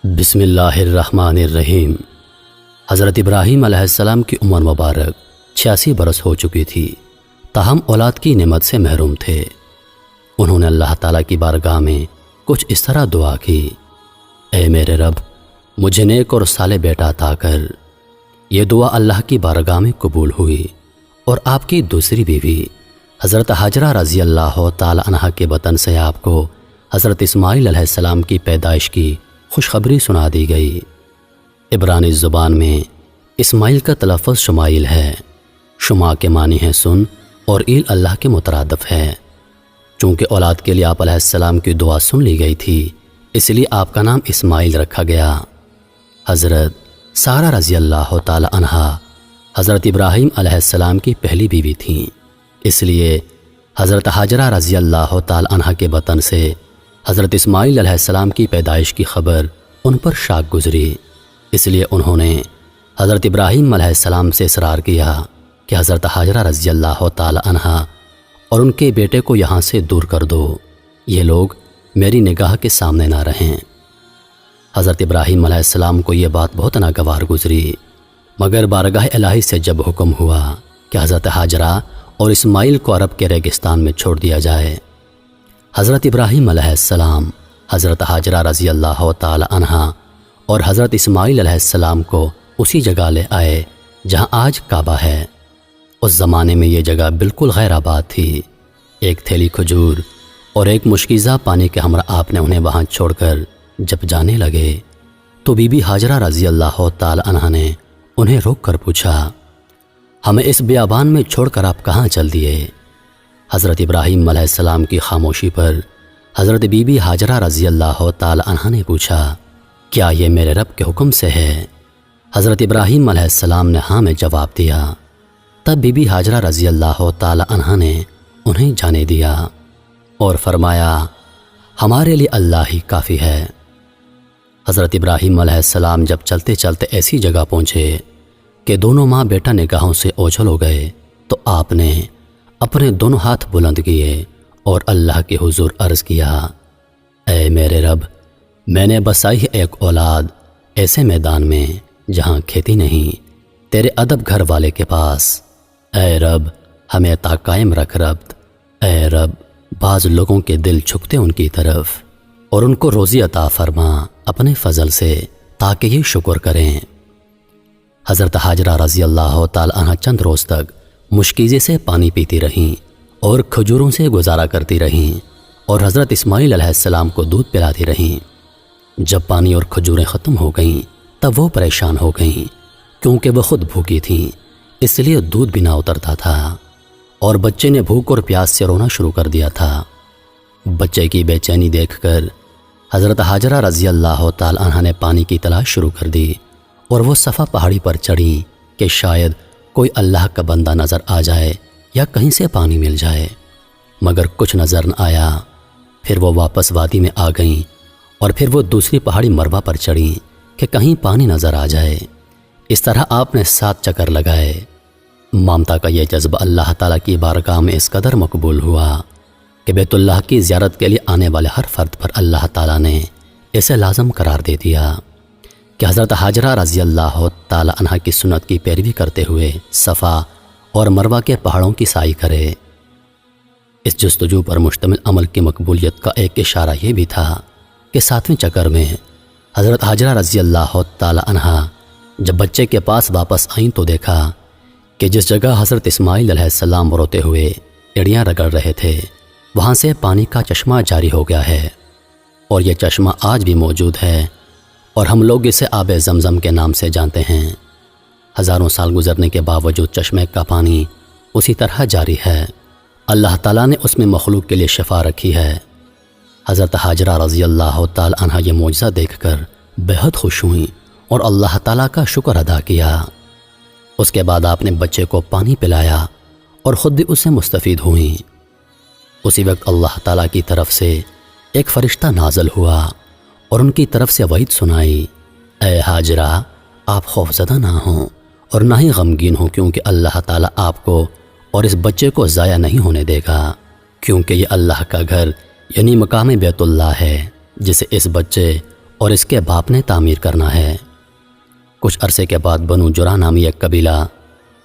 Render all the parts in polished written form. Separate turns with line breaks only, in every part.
بسم اللہ الرحمن الرحیم۔ حضرت ابراہیم علیہ السلام کی عمر مبارک 86 برس ہو چکی تھی، تاہم اولاد کی نعمت سے محروم تھے۔ انہوں نے اللہ تعالیٰ کی بارگاہ میں کچھ اس طرح دعا کی: اے میرے رب، مجھے نیک اور صالح بیٹا عطا کر۔ یہ دعا اللہ کی بارگاہ میں قبول ہوئی اور آپ کی دوسری بیوی حضرت ہاجرہ رضی اللہ تعالی عنہا کے بطن سے آپ کو حضرت اسماعیل علیہ السلام کی پیدائش کی خوشخبری سنا دی گئی۔ عبرانی زبان میں اسماعیل کا تلفظ شمائل ہے۔ شما کے معنی ہے سن، اور ایل اللہ کے مترادف ہے۔ چونکہ اولاد کے لیے آپ علیہ السلام کی دعا سن لی گئی تھی، اس لیے آپ کا نام اسماعیل رکھا گیا۔ حضرت سارہ رضی اللہ تعالی عنہا حضرت ابراہیم علیہ السلام کی پہلی بیوی تھیں، اس لیے حضرت ہاجرہ رضی اللہ تعالی عنہا کے بطن سے حضرت اسماعیل علیہ السلام کی پیدائش کی خبر ان پر شاک گزری۔ اس لیے انہوں نے حضرت ابراہیم علیہ السلام سے اصرار کیا کہ حضرت ہاجرہ رضی اللہ تعالی عنہا اور ان کے بیٹے کو یہاں سے دور کر دو، یہ لوگ میری نگاہ کے سامنے نہ رہیں۔ حضرت ابراہیم علیہ السلام کو یہ بات بہت ناگوار گزری، مگر بارگاہ الہی سے جب حکم ہوا کہ حضرت ہاجرہ اور اسماعیل کو عرب کے ریگستان میں چھوڑ دیا جائے، حضرت ابراہیم علیہ السلام حضرت ہاجرہ رضی اللہ تعالی عنہا اور حضرت اسماعیل علیہ السلام کو اسی جگہ لے آئے جہاں آج کعبہ ہے۔ اس زمانے میں یہ جگہ بالکل غیر آباد تھی۔ ایک تھیلی کھجور اور ایک مشکیزہ پانی کے ہمراہ آپ نے انہیں وہاں چھوڑ کر جب جانے لگے تو بی بی ہاجرہ رضی اللہ تعالی عنہا نے انہیں روک کر پوچھا: ہمیں اس بیابان میں چھوڑ کر آپ کہاں چل دیے؟ حضرت ابراہیم علیہ السلام کی خاموشی پر حضرت بی بی ہاجرہ رضی اللہ تعالی عنہا نے پوچھا: کیا یہ میرے رب کے حکم سے ہے؟ حضرت ابراہیم علیہ السلام نے ہاں میں جواب دیا۔ تب بی بی ہاجرہ رضی اللہ تعالی عنہا نے انہیں جانے دیا اور فرمایا: ہمارے لیے اللہ ہی کافی ہے۔ حضرت ابراہیم علیہ السلام جب چلتے چلتے ایسی جگہ پہنچے کہ دونوں ماں بیٹا نگاہوں سے اوجھل ہو گئے تو آپ نے اپنے دونوں ہاتھ بلند کیے اور اللہ کے حضور عرض کیا: اے میرے رب، میں نے بسائی ہے ایک اولاد ایسے میدان میں جہاں کھیتی نہیں، تیرے ادب گھر والے کے پاس۔ اے رب، ہمیں تا قائم رکھ رب۔ اے رب، بعض لوگوں کے دل جھکتے ان کی طرف، اور ان کو روزی عطا فرما اپنے فضل سے تاکہ یہ شکر کریں۔ حضرت ہاجرہ رضی اللہ تعالی عنہا چند روز تک مشکیزے سے پانی پیتی رہیں اور کھجوروں سے گزارا کرتی رہیں، اور حضرت اسماعیل علیہ السلام کو دودھ پلاتی رہیں۔ جب پانی اور کھجوریں ختم ہو گئیں تب وہ پریشان ہو گئیں، کیونکہ وہ خود بھوکی تھیں، اس لیے دودھ بھی نہ اترتا تھا، اور بچے نے بھوک اور پیاس سے رونا شروع کر دیا تھا۔ بچے کی بے چینی دیکھ کر حضرت ہاجرہ رضی اللہ تعالی عنہا نے پانی کی تلاش شروع کر دی، اور وہ صفا پہاڑی پر چڑھیں کہ شاید کوئی اللہ کا بندہ نظر آ جائے یا کہیں سے پانی مل جائے، مگر کچھ نظر نہ آیا۔ پھر وہ واپس وادی میں آ گئیں، اور پھر وہ دوسری پہاڑی مروہ پر چڑھیں کہ کہیں پانی نظر آ جائے۔ اس طرح آپ نے 7 چکر لگائے۔ مامتا کا یہ جذبہ اللہ تعالیٰ کی بارگاہ میں اس قدر مقبول ہوا کہ بیت اللہ کی زیارت کے لیے آنے والے ہر فرد پر اللہ تعالیٰ نے اسے لازم قرار دے دیا کہ حضرت ہاجرہ رضی اللہ تعالی عنہا کی سنت کی پیروی کرتے ہوئے صفا اور مروہ کے پہاڑوں کی سعی کرے۔ اس جستجو پر مشتمل عمل کی مقبولیت کا ایک اشارہ یہ بھی تھا کہ 7ویں چکر میں حضرت ہاجرہ رضی اللہ تعالی عنہا جب بچے کے پاس واپس آئیں تو دیکھا کہ جس جگہ حضرت اسماعیل علیہ السلام روتے ہوئے ایڑیاں رگڑ رہے تھے، وہاں سے پانی کا چشمہ جاری ہو گیا ہے، اور یہ چشمہ آج بھی موجود ہے، اور ہم لوگ اسے آب زمزم کے نام سے جانتے ہیں۔ ہزاروں سال گزرنے کے باوجود چشمے کا پانی اسی طرح جاری ہے۔ اللہ تعالیٰ نے اس میں مخلوق کے لیے شفا رکھی ہے۔ حضرت ہاجرہ رضی اللہ تعالی عنہا یہ معجزہ دیکھ کر بہت خوش ہوئیں اور اللہ تعالیٰ کا شکر ادا کیا۔ اس کے بعد آپ نے بچے کو پانی پلایا اور خود بھی اس سے مستفید ہوئیں۔ اسی وقت اللہ تعالیٰ کی طرف سے ایک فرشتہ نازل ہوا اور ان کی طرف سے وعید سنائی: اے ہاجرہ، آپ خوفزدہ نہ ہوں اور نہ ہی غمگین ہوں، کیونکہ اللہ تعالیٰ آپ کو اور اس بچے کو ضائع نہیں ہونے دے گا، کیونکہ یہ اللہ کا گھر یعنی مقام بیت اللہ ہے، جسے اس بچے اور اس کے باپ نے تعمیر کرنا ہے۔ کچھ عرصے کے بعد بنو جرح نامی ایک قبیلہ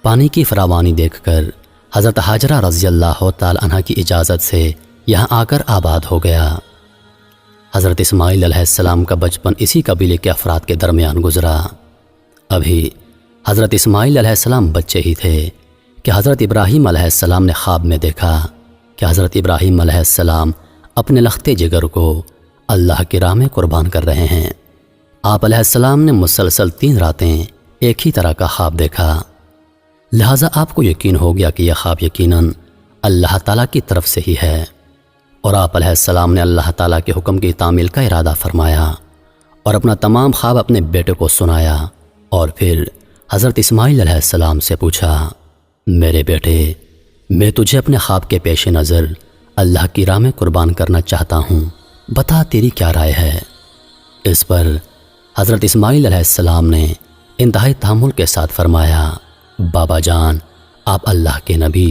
پانی کی فراوانی دیکھ کر حضرت ہاجرہ رضی اللہ تعالی عنہ کی اجازت سے یہاں آ کر آباد ہو گیا۔ حضرت اسماعیل علیہ السلام کا بچپن اسی قبیلے کے افراد کے درمیان گزرا۔ ابھی حضرت اسماعیل علیہ السلام بچے ہی تھے کہ حضرت ابراہیم علیہ السلام نے خواب میں دیکھا کہ حضرت ابراہیم علیہ السلام اپنے لخت جگر کو اللہ کی راہ میں قربان کر رہے ہیں۔ آپ علیہ السلام نے مسلسل 3 راتیں ایک ہی طرح کا خواب دیکھا، لہٰذا آپ کو یقین ہو گیا کہ یہ خواب یقیناً اللہ تعالیٰ کی طرف سے ہی ہے، اور آپ علیہ السلام نے اللہ تعالیٰ کے حکم کی تعمیل کا ارادہ فرمایا اور اپنا تمام خواب اپنے بیٹے کو سنایا، اور پھر حضرت اسماعیل علیہ السلام سے پوچھا، میرے بیٹے، میں تجھے اپنے خواب کے پیش نظر اللہ کی راہ میں قربان کرنا چاہتا ہوں، بتا تیری کیا رائے ہے؟ اس پر حضرت اسماعیل علیہ السلام نے انتہائی تحمل کے ساتھ فرمایا، بابا جان، آپ اللہ کے نبی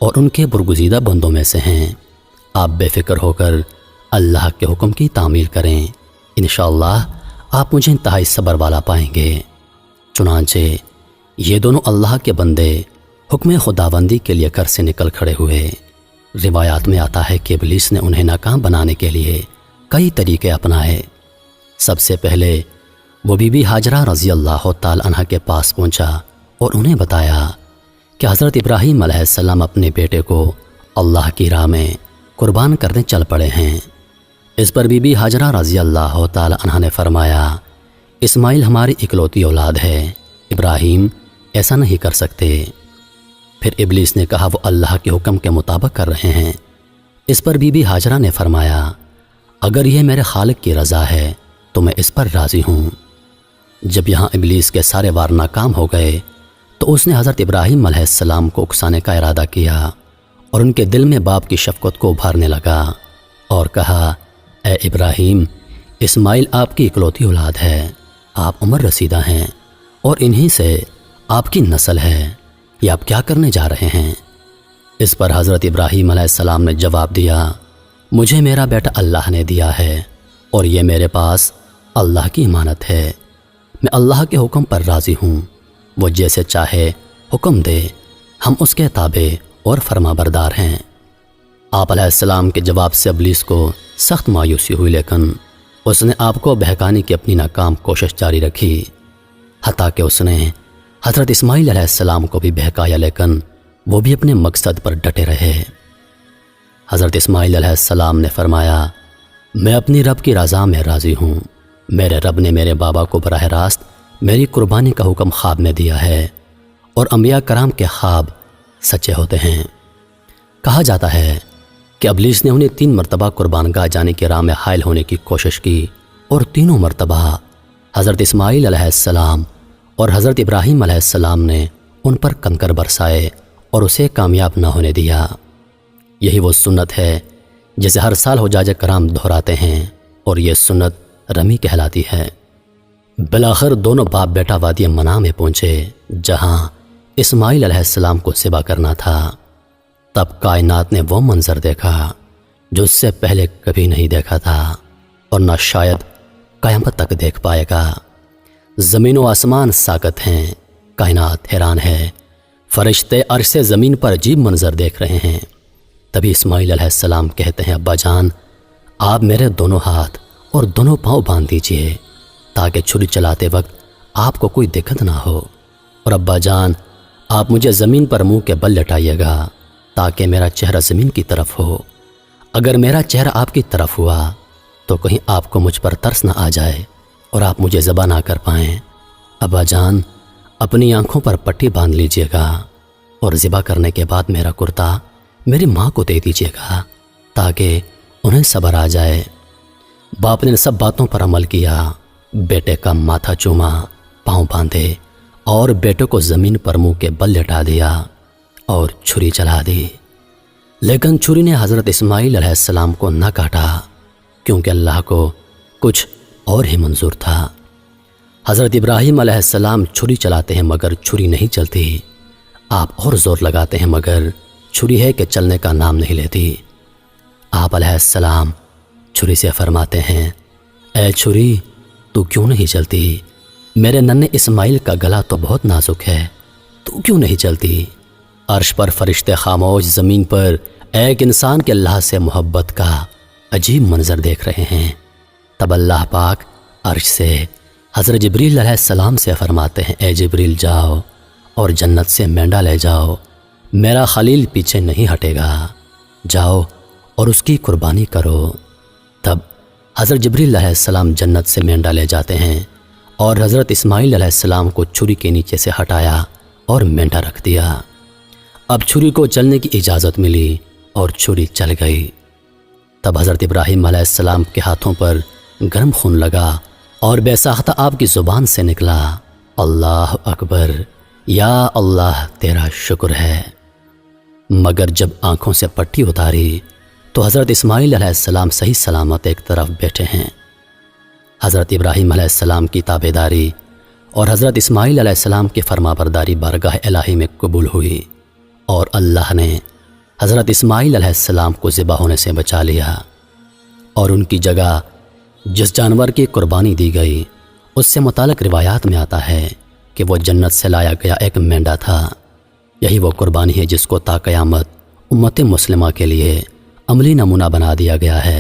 اور ان کے برگزیدہ بندوں میں سے ہیں، آپ بے فکر ہو کر اللہ کے حکم کی تعمیل کریں، انشاءاللہ آپ مجھے انتہائی صبر والا پائیں گے۔ چنانچہ یہ دونوں اللہ کے بندے حکم خداوندی کے لیے گھر سے نکل کھڑے ہوئے۔ روایات میں آتا ہے کہ ابلیس نے انہیں ناکام بنانے کے لیے کئی طریقے اپنائے۔ سب سے پہلے وہ بی بی ہاجرہ رضی اللہ تعالی عنہ کے پاس پہنچا اور انہیں بتایا کہ حضرت ابراہیم علیہ السلام اپنے بیٹے کو اللہ کی راہ میں قربان کرنے چل پڑے ہیں۔ اس پر بی بی ہاجرہ رضی اللہ تعالی عنہ نے فرمایا، اسماعیل ہماری اکلوتی اولاد ہے، ابراہیم ایسا نہیں کر سکتے۔ پھر ابلیس نے کہا وہ اللہ کے حکم کے مطابق کر رہے ہیں۔ اس پر بی بی ہاجرہ نے فرمایا، اگر یہ میرے خالق کی رضا ہے تو میں اس پر راضی ہوں۔ جب یہاں ابلیس کے سارے وار ناکام ہو گئے تو اس نے حضرت ابراہیم علیہ السلام کو اکسانے کا ارادہ کیا اور ان کے دل میں باپ کی شفقت کو ابھارنے لگا اور کہا، اے ابراہیم، اسماعیل آپ کی اکلوتی اولاد ہے، آپ عمر رسیدہ ہیں اور انہی سے آپ کی نسل ہے، یہ آپ کیا کرنے جا رہے ہیں؟ اس پر حضرت ابراہیم علیہ السلام نے جواب دیا، مجھے میرا بیٹا اللہ نے دیا ہے اور یہ میرے پاس اللہ کی امانت ہے، میں اللہ کے حکم پر راضی ہوں، وہ جیسے چاہے حکم دے، ہم اس کے تابع اور فرما بردار ہیں۔ آپ علیہ السلام کے جواب سے ابلیس کو سخت مایوسی ہوئی، لیکن اس نے آپ کو بہکانے کی اپنی ناکام کوشش جاری رکھی، حتیٰ کہ اس نے حضرت اسماعیل علیہ السلام کو بھی بہکایا، لیکن وہ بھی اپنے مقصد پر ڈٹے رہے۔ حضرت اسماعیل علیہ السلام نے فرمایا، میں اپنی رب کی رضا میں راضی ہوں، میرے رب نے میرے بابا کو براہ راست میری قربانی کا حکم خواب میں دیا ہے، اور انبیاء کرام کے خواب سچے ہوتے ہیں۔ کہا جاتا ہے کہ ابلیس نے انہیں 3 مرتبہ قربان گاہ جانے کی راہ میں حائل ہونے کی کوشش کی، اور تینوں مرتبہ حضرت اسماعیل علیہ السلام اور حضرت ابراہیم علیہ السلام نے ان پر کنکر برسائے اور اسے کامیاب نہ ہونے دیا۔ یہی وہ سنت ہے جسے ہر سال حجاج کرام دہراتے ہیں، اور یہ سنت رمی کہلاتی ہے۔ بالآخر دونوں باپ بیٹا وادی منع میں پہنچے جہاں اسماعیل علیہ السلام کو ذبح کرنا تھا۔ تب کائنات نے وہ منظر دیکھا جو اس سے پہلے کبھی نہیں دیکھا تھا اور نہ شاید قیامت تک دیکھ پائے گا۔ زمین و آسمان ساکت ہیں، کائنات حیران ہے، فرشتے عرش سے زمین پر عجیب منظر دیکھ رہے ہیں۔ تبھی اسماعیل علیہ السلام کہتے ہیں، ابا جان، آپ میرے دونوں ہاتھ اور دونوں پاؤں باندھ دیجئے تاکہ چھری چلاتے وقت آپ کو کوئی دقت نہ ہو، اور ابا جان، آپ مجھے زمین پر منہ کے بل لٹائیے گا تاکہ میرا چہرہ زمین کی طرف ہو۔ اگر میرا چہرہ آپ کی طرف ہوا تو کہیں آپ کو مجھ پر ترس نہ آ جائے اور آپ مجھے ذبح نہ کر پائیں۔ ابا جان، اپنی آنکھوں پر پٹی باندھ لیجئے گا اور ذبح کرنے کے بعد میرا کرتا میری ماں کو دے دیجئے گا تاکہ انہیں صبر آ جائے۔ باپ نے سب باتوں پر عمل کیا، بیٹے کا ماتھا چوما، پاؤں باندھے اور بیٹے کو زمین پر منہ کے بل لٹا دیا اور چھری چلا دی۔ لیکن چھری نے حضرت اسماعیل علیہ السلام کو نہ کاٹا، کیونکہ اللہ کو کچھ اور ہی منظور تھا۔ حضرت ابراہیم علیہ السلام چھری چلاتے ہیں مگر چھری نہیں چلتی، آپ اور زور لگاتے ہیں مگر چھری ہے کہ چلنے کا نام نہیں لیتی۔ آپ علیہ السلام چھری سے فرماتے ہیں، اے چھری، تو کیوں نہیں چلتی؟ میرے ننھے اسماعیل کا گلا تو بہت نازک ہے، تو کیوں نہیں چلتی؟ عرش پر فرشتے خاموش، زمین پر ایک انسان کے اللہ سے محبت کا عجیب منظر دیکھ رہے ہیں۔ تب اللہ پاک عرش سے حضرت جبریل علیہ السلام سے فرماتے ہیں، اے جبریل جاؤ اور جنت سے مینڈا لے جاؤ، میرا خلیل پیچھے نہیں ہٹے گا، جاؤ اور اس کی قربانی کرو۔ تب حضرت جبریل علیہ السلام جنت سے مینڈا لے جاتے ہیں اور حضرت اسماعیل علیہ السلام کو چھری کے نیچے سے ہٹایا اور مینڈا رکھ دیا۔ اب چھری کو چلنے کی اجازت ملی اور چھری چل گئی۔ تب حضرت ابراہیم علیہ السلام کے ہاتھوں پر گرم خون لگا اور بے ساختہ آپ کی زبان سے نکلا، اللہ اکبر، یا اللہ تیرا شکر ہے۔ مگر جب آنکھوں سے پٹی اتاری تو حضرت اسماعیل علیہ السلام صحیح سلامت ایک طرف بیٹھے ہیں۔ حضرت ابراہیم علیہ السلام کی تابعداری اور حضرت اسماعیل علیہ السلام کی فرمانبرداری بارگاہ الہی میں قبول ہوئی اور اللہ نے حضرت اسماعیل علیہ السلام کو ذبح ہونے سے بچا لیا، اور ان کی جگہ جس جانور کی قربانی دی گئی اس سے متعلق روایات میں آتا ہے کہ وہ جنت سے لایا گیا ایک مینڈا تھا۔ یہی وہ قربانی ہے جس کو تا قیامت امت مسلمہ کے لیے عملی نمونہ بنا دیا گیا ہے۔